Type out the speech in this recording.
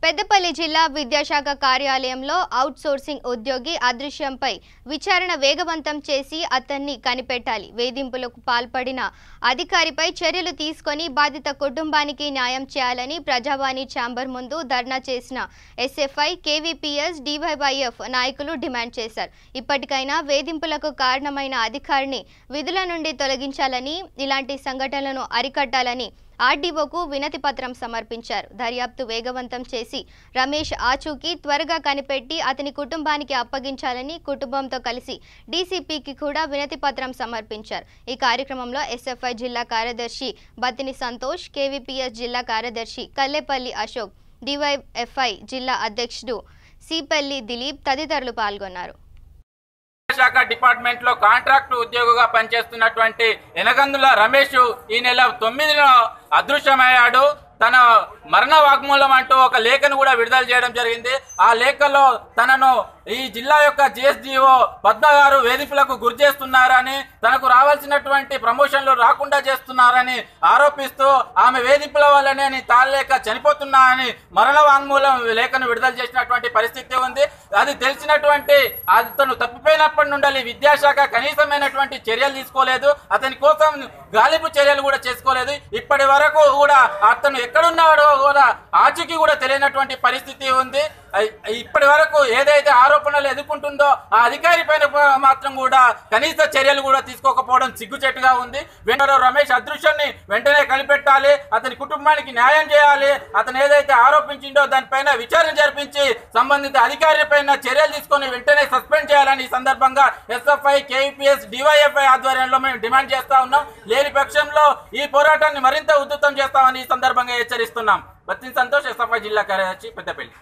పెద్దపల్లి జిల్లా విద్యాశాఖ కార్యాలయంలో అవుట్ సోర్సింగ్ ఉద్యోగి అదృశ్యంపై విచారణ వేగవంతం చేసి అతన్ని కనిపెట్టాలి. వేధింపులకు పాల్పడిన అధికారిపై చర్యలు తీసుకొని బాధిత కుటుంబానికి న్యాయం చేయాలని ప్రజావాణి ఛాంబర్ ముందు ధర్నా చేసిన ఎస్ఎఫ్ఐ, కేవీపీఎస్, డివైఎఫ్ నాయకులు డిమాండ్ చేశారు. ఇప్పటికైనా వేధింపులకు కారణమైన అధికారిని విధుల నుండి తొలగించాలని, ఇలాంటి సంఘటనలను అరికట్టాలని ఆర్డీఓకు వినతి పత్రం సమర్పించారు. దర్యాప్తు వేగవంతం చేసి రమేష్ ఆచూకీ త్వరగా కనిపెట్టి అతని కుటుంబానికి అప్పగించాలని కుటుంబంతో కలిసి డీసీపీకి కూడా వినతి పత్రం సమర్పించారు. ఈ కార్యక్రమంలో ఎస్ఎఫ్ఐ జిల్లా కార్యదర్శి బత్తిని సంతోష్, కేవీపీఎస్ జిల్లా కార్యదర్శి కల్లేపల్లి అశోక్, డివైఎఫ్ఐ జిల్లా అధ్యక్షుడు సిపల్లి దిలీప్ తదితరులు పాల్గొన్నారు. శాఖ డిపార్ట్మెంట్ లో కాంట్రాక్ట్ ఉద్యోగిగా పనిచేస్తున్నటువంటి ఎనగందుల రమేష్ ఈ నెల 9న అదృశ్యమయ్యాడు. తన మరణ వాగ్మూలం అంటూ ఒక లేఖను కూడా విడుదల చేయడం జరిగింది. ఆ లేఖలో తనను ఈ జిల్లా యొక్క జిఎస్డిఓ పద్మ గారు వేధింపులకు గురి చేస్తున్నారని, తనకు రావాల్సినటువంటి ప్రమోషన్లు రాకుండా చేస్తున్నారని ఆరోపిస్తూ ఆమె వేధింపుల వల్లనే తాళలేక చనిపోతున్నా అని మరణ వాగ్మూలం లేఖను విడుదల చేసినటువంటి పరిస్థితి ఉంది. అది తెలిసినటువంటి అతను తప్పిపోయినప్పటి నుండి విద్యాశాఖ కనీసమైనటువంటి చర్యలు తీసుకోలేదు. అతని కోసం గాలింపు చర్యలు కూడా చేసుకోలేదు. ఇప్పటి వరకు కూడా అతను ఎక్కడున్నాడో కూడా ఆచూకీ కూడా తెలియనటువంటి పరిస్థితి ఉంది. ఇప్పటి వరకు ఏదైతే ఆరోపణలు ఎదుర్కొంటుందో ఆ అధికారి పైన మాత్రం కూడా కనీస చర్యలు కూడా తీసుకోకపోవడం సిగ్గుచెట్టుగా ఉంది. రమేష్ అదృశ్యాన్ని వెంటనే కనిపెట్టాలి, అతని కుటుంబానికి న్యాయం చేయాలి. అతను ఏదైతే ఆరోపించిండో దానిపైన విచారణ జరిపించి సంబంధిత అధికారి పైన చర్యలు తీసుకొని వెంటనే సస్పెండ్ చేయాలని ఈ సందర్భంగా ఎస్ఎఫ్ఐ, కేవీపీఎస్, డివైఎఫ్ఐ ఆధ్వర్యంలో మేము డిమాండ్ చేస్తా ఉన్నాం. లేని పక్షంలో ఈ పోరాటాన్ని మరింత ఉధృతం చేస్తామని ఈ సందర్భంగా హెచ్చరిస్తున్నాం. బత్తిని సంతోష్, ఎస్ఎఫ్ఐ జిల్లా కార్యదర్శి, పెద్దపల్లి.